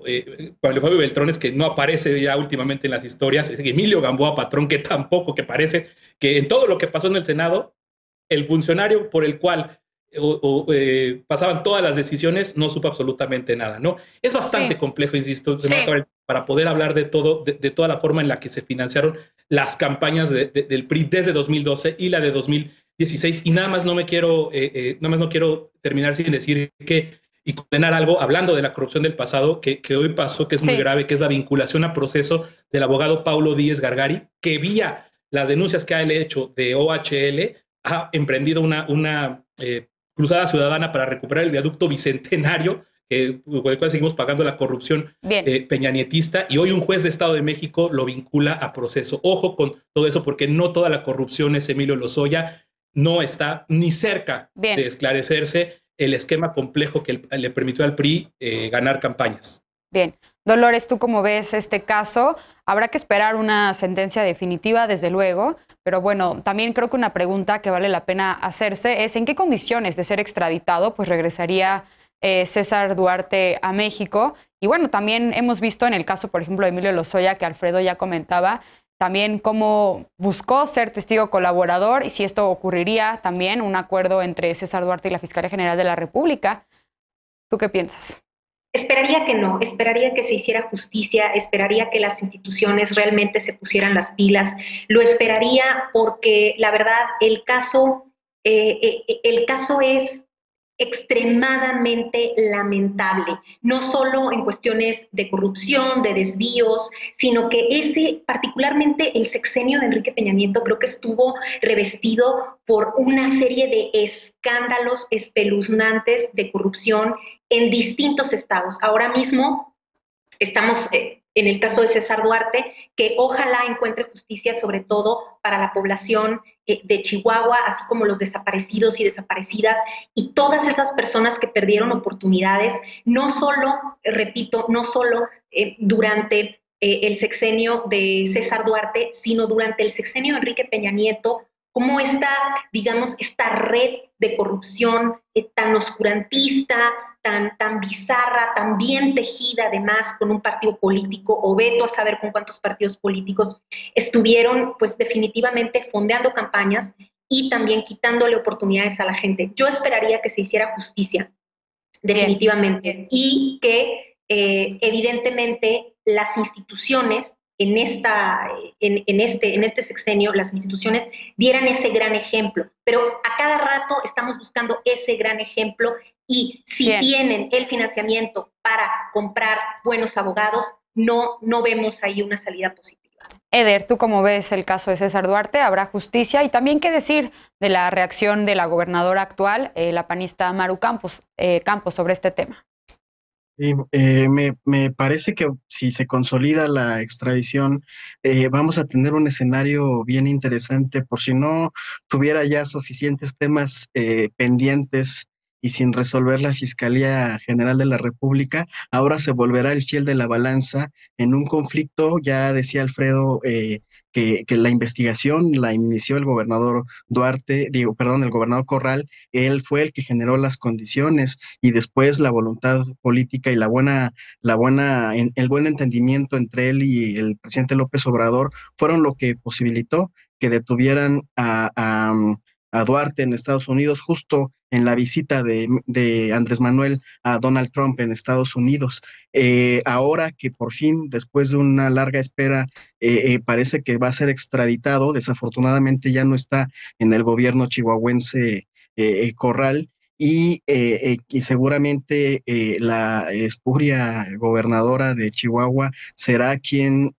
D: Fabio Beltrones, que no aparece ya últimamente en las historias, es Emilio Gamboa Patrón, que tampoco, que parece que en todo lo que pasó en el Senado, el funcionario por el cual pasaban todas las decisiones no supo absolutamente nada, ¿no? Es bastante complejo, insisto, para poder hablar de toda la forma en la que se financiaron las campañas del PRI desde 2012 y la de 2016, y nada más no quiero terminar sin decir y condenar algo, hablando de la corrupción del pasado, que hoy pasó, que es muy grave, que es la vinculación a proceso del abogado Paulo Díez Gargari, que vía las denuncias que ha hecho de OHL, ha emprendido una cruzada ciudadana para recuperar el viaducto Bicentenario, con el cual seguimos pagando la corrupción peñanietista, y hoy un juez de Estado de México lo vincula a proceso. Ojo con todo eso, porque no toda la corrupción es Emilio Lozoya, no está ni cerca de esclarecerse el esquema complejo que le permitió al PRI ganar campañas.
A: Bien. Dolores, ¿tú cómo ves este caso? Habrá que esperar una sentencia definitiva, desde luego, pero bueno, también creo que una pregunta que vale la pena hacerse es: ¿en qué condiciones de ser extraditado pues regresaría César Duarte a México? Y bueno, también hemos visto en el caso, por ejemplo, de Emilio Lozoya, que Alfredo ya comentaba, también cómo buscó ser testigo colaborador, y si esto ocurriría también, un acuerdo entre César Duarte y la Fiscalía General de la República. ¿Tú qué piensas?
F: Esperaría que no, esperaría que se hiciera justicia, esperaría que las instituciones realmente se pusieran las pilas, lo esperaría porque la verdad el caso es extremadamente lamentable, no solo en cuestiones de corrupción, de desvíos, sino que particularmente el sexenio de Enrique Peña Nieto, creo que estuvo revestido por una serie de escándalos espeluznantes de corrupción en distintos estados. Ahora mismo estamos en el caso de César Duarte, que ojalá encuentre justicia, sobre todo para la población de Chihuahua, así como los desaparecidos y desaparecidas, y todas esas personas que perdieron oportunidades, no solo, repito, no solo durante el sexenio de César Duarte, sino durante el sexenio de Enrique Peña Nieto, como esta red de corrupción tan oscurantista, tan bizarra, tan bien tejida, además, con un partido político, o veto a saber con cuántos partidos políticos estuvieron, pues definitivamente fondeando campañas y también quitándole oportunidades a la gente. Yo esperaría que se hiciera justicia, definitivamente, y que evidentemente las instituciones en este sexenio, las instituciones dieran ese gran ejemplo, pero a cada rato estamos buscando ese gran ejemplo, y si tienen el financiamiento para comprar buenos abogados, no vemos ahí una salida positiva.
A: Eder, ¿tú cómo ves el caso de César Duarte? ¿Habrá justicia? Y también, ¿qué decir de la reacción de la gobernadora actual, la panista Maru Campos, sobre este tema?
E: Sí, me parece que si se consolida la extradición, vamos a tener un escenario bien interesante, por si no tuviera ya suficientes temas pendientes y sin resolver la Fiscalía General de la República, ahora se volverá el fiel de la balanza en un conflicto. Ya decía Alfredo que la investigación la inició el gobernador el gobernador Corral. Él fue el que generó las condiciones y después la voluntad política y el buen entendimiento entre él y el presidente López Obrador fueron lo que posibilitó que detuvieran a Duarte en Estados Unidos, justo en la visita de Andrés Manuel a Donald Trump en Estados Unidos. Ahora que por fin, después de una larga espera, parece que va a ser extraditado, desafortunadamente ya no está en el gobierno chihuahuense Corral, y seguramente la espuria gobernadora de Chihuahua será quien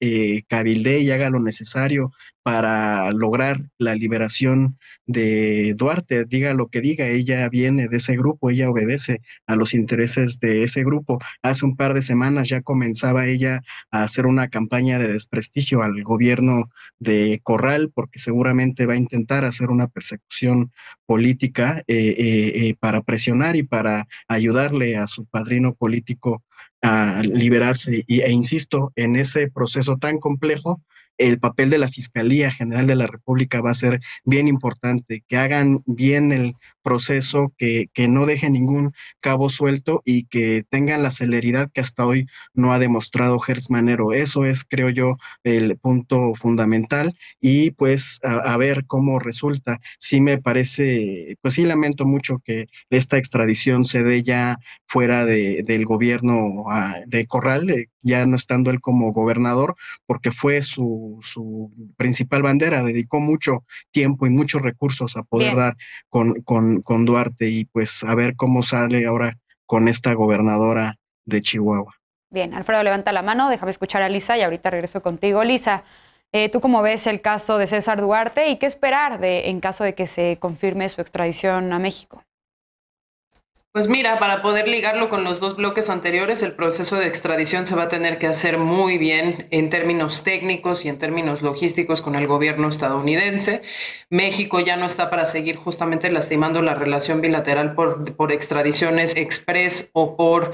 E: cabildee y haga lo necesario para lograr la liberación de Duarte. Diga lo que diga, ella viene de ese grupo, ella obedece a los intereses de ese grupo. Hace un par de semanas ya comenzaba ella a hacer una campaña de desprestigio al gobierno de Corral, porque seguramente va a intentar hacer una persecución política para presionar y para ayudarle a su padrino político a liberarse. E insisto, en ese proceso tan complejo, el papel de la Fiscalía General de la República va a ser bien importante, que hagan bien el proceso, que no dejen ningún cabo suelto y que tengan la celeridad que hasta hoy no ha demostrado Gertz Manero. Eso es, creo yo, el punto fundamental, y pues a ver cómo resulta. Sí me parece, pues sí lamento mucho que esta extradición se dé ya fuera del gobierno de Corral, ya no estando él como gobernador, porque fue su principal bandera, dedicó mucho tiempo y muchos recursos a poder dar con Duarte, y pues a ver cómo sale ahora con esta gobernadora de Chihuahua.
A: Bien, Alfredo levanta la mano, déjame escuchar a Lisa y ahorita regreso contigo. Lisa, ¿tú cómo ves el caso de César Duarte y qué esperar en caso de que se confirme su extradición a México?
C: Pues mira, para poder ligarlo con los dos bloques anteriores, el proceso de extradición se va a tener que hacer muy bien en términos técnicos y en términos logísticos con el gobierno estadounidense. México ya no está para seguir justamente lastimando la relación bilateral por extradiciones express o por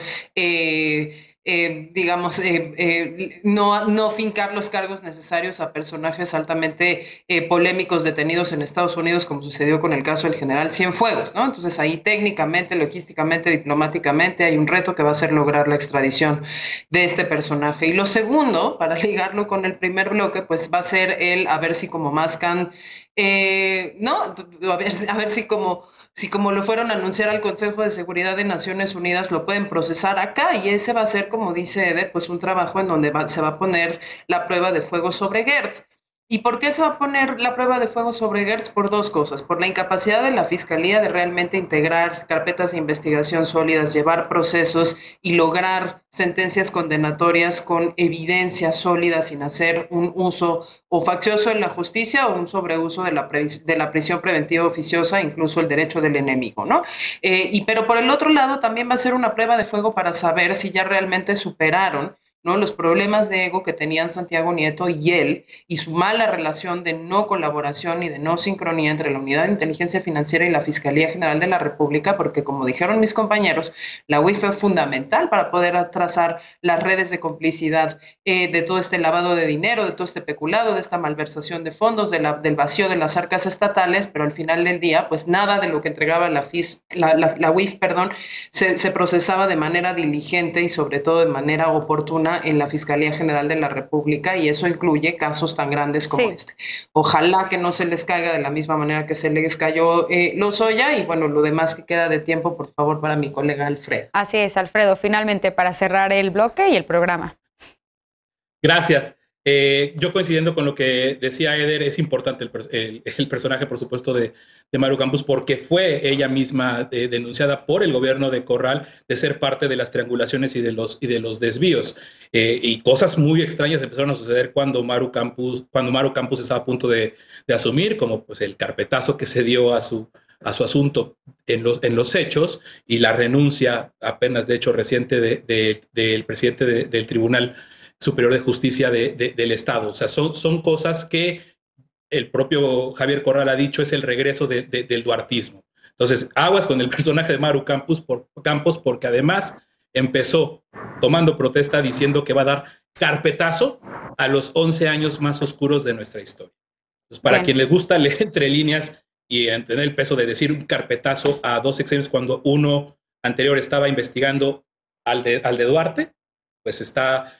C: no fincar los cargos necesarios a personajes altamente polémicos detenidos en Estados Unidos, como sucedió con el caso del general Cienfuegos, ¿no? Entonces ahí técnicamente, logísticamente, diplomáticamente hay un reto que va a ser lograr la extradición de este personaje. Y lo segundo, para ligarlo con el primer bloque, pues va a ser a ver si como Mascan, a ver si como lo fueron a anunciar al Consejo de Seguridad de Naciones Unidas, lo pueden procesar acá, y ese va a ser, como dice Eder, pues un trabajo en donde se va a poner la prueba de fuego sobre Gertz. ¿Y por qué se va a poner la prueba de fuego sobre Gertz? Por dos cosas: por la incapacidad de la Fiscalía de realmente integrar carpetas de investigación sólidas, llevar procesos y lograr sentencias condenatorias con evidencia sólida, sin hacer un uso o faccioso en la justicia o un sobreuso de la prisión preventiva oficiosa, incluso el derecho del enemigo, ¿no? Pero por el otro lado también va a ser una prueba de fuego para saber si ya realmente superaron, ¿no?, los problemas de ego que tenían Santiago Nieto y él, y su mala relación de no colaboración y de no sincronía entre la Unidad de Inteligencia Financiera y la Fiscalía General de la República, porque como dijeron mis compañeros, la UIF fue fundamental para poder trazar las redes de complicidad de todo este lavado de dinero, de todo este peculado, de esta malversación de fondos, del vacío de las arcas estatales, pero al final del día, pues nada de lo que entregaba la UIF, se procesaba de manera diligente y sobre todo de manera oportuna en la Fiscalía General de la República, y eso incluye casos tan grandes como este. Ojalá que no se les caiga de la misma manera que se les cayó Lozoya, y bueno, lo demás que queda de tiempo, por favor, para mi colega Alfredo.
A: Así es, Alfredo, finalmente para cerrar el bloque y el programa.
D: Gracias. Yo coincidiendo con lo que decía Eder, es importante el personaje, por supuesto, de Maru Campos, porque fue ella misma denunciada por el gobierno de Corral de ser parte de las triangulaciones y de los desvíos. Y cosas muy extrañas empezaron a suceder cuando Maru Campos estaba a punto de asumir, como pues el carpetazo que se dio a su asunto en los hechos, y la renuncia apenas, de hecho, reciente del presidente del Tribunal Superior de Justicia del Estado. O sea, son cosas que el propio Javier Corral ha dicho es el regreso del duartismo. Entonces, aguas con el personaje de Maru Campos porque además empezó tomando protesta diciendo que va a dar carpetazo a los 11 años más oscuros de nuestra historia. Entonces, para quien le gusta leer entre líneas y entender el peso de decir un carpetazo a 2 sexenios cuando uno anterior estaba investigando al de Duarte, pues está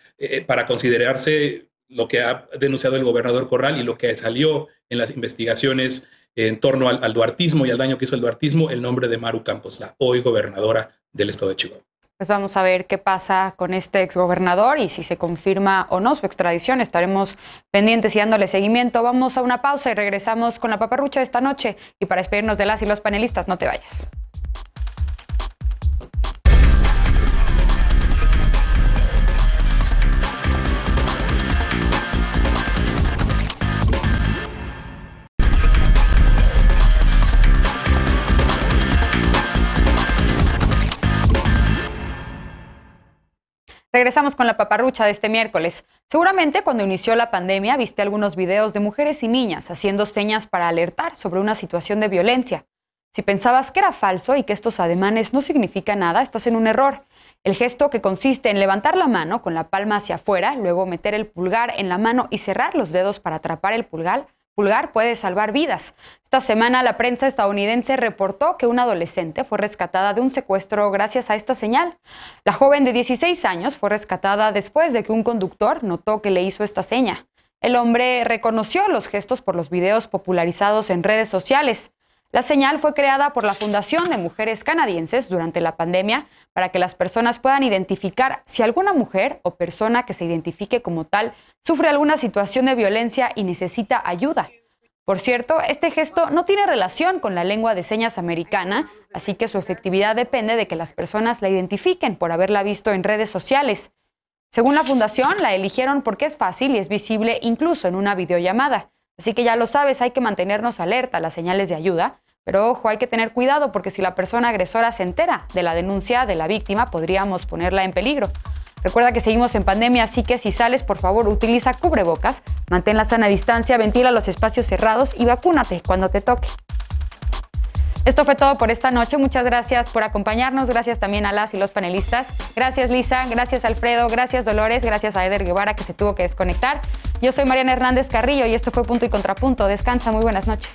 D: para considerarse lo que ha denunciado el gobernador Corral y lo que salió en las investigaciones en torno al duartismo y al daño que hizo el duartismo, el nombre de Maru Campos, la hoy gobernadora del estado de Chihuahua.
A: Pues vamos a ver qué pasa con este exgobernador y si se confirma o no su extradición. Estaremos pendientes y dándole seguimiento. Vamos a una pausa y regresamos con la paparrucha de esta noche. Y para despedirnos de las y los panelistas, no te vayas. Regresamos con la paparrucha de este miércoles. Seguramente cuando inició la pandemia viste algunos videos de mujeres y niñas haciendo señas para alertar sobre una situación de violencia. Si pensabas que era falso y que estos ademanes no significan nada, estás en un error. El gesto, que consiste en levantar la mano con la palma hacia afuera, luego meter el pulgar en la mano y cerrar los dedos para atrapar el pulgar puede salvar vidas. Esta semana la prensa estadounidense reportó que una adolescente fue rescatada de un secuestro gracias a esta señal. La joven de 16 años fue rescatada después de que un conductor notó que le hizo esta seña. El hombre reconoció los gestos por los videos popularizados en redes sociales. La señal fue creada por la Fundación de Mujeres Canadienses durante la pandemia para que las personas puedan identificar si alguna mujer o persona que se identifique como tal sufre alguna situación de violencia y necesita ayuda. Por cierto, este gesto no tiene relación con la lengua de señas americana, así que su efectividad depende de que las personas la identifiquen por haberla visto en redes sociales. Según la fundación, la eligieron porque es fácil y es visible incluso en una videollamada. Así que ya lo sabes, hay que mantenernos alerta a las señales de ayuda, pero ojo, hay que tener cuidado porque si la persona agresora se entera de la denuncia de la víctima, podríamos ponerla en peligro. Recuerda que seguimos en pandemia, así que si sales, por favor, utiliza cubrebocas, mantén la sana distancia, ventila los espacios cerrados y vacúnate cuando te toque. Esto fue todo por esta noche. Muchas gracias por acompañarnos. Gracias también a las y los panelistas. Gracias, Lisa. Gracias, Alfredo. Gracias, Dolores. Gracias a Eder Guevara, que se tuvo que desconectar. Yo soy Mariana Hernández Carrillo y esto fue Punto y Contrapunto. Descansa. Muy buenas noches.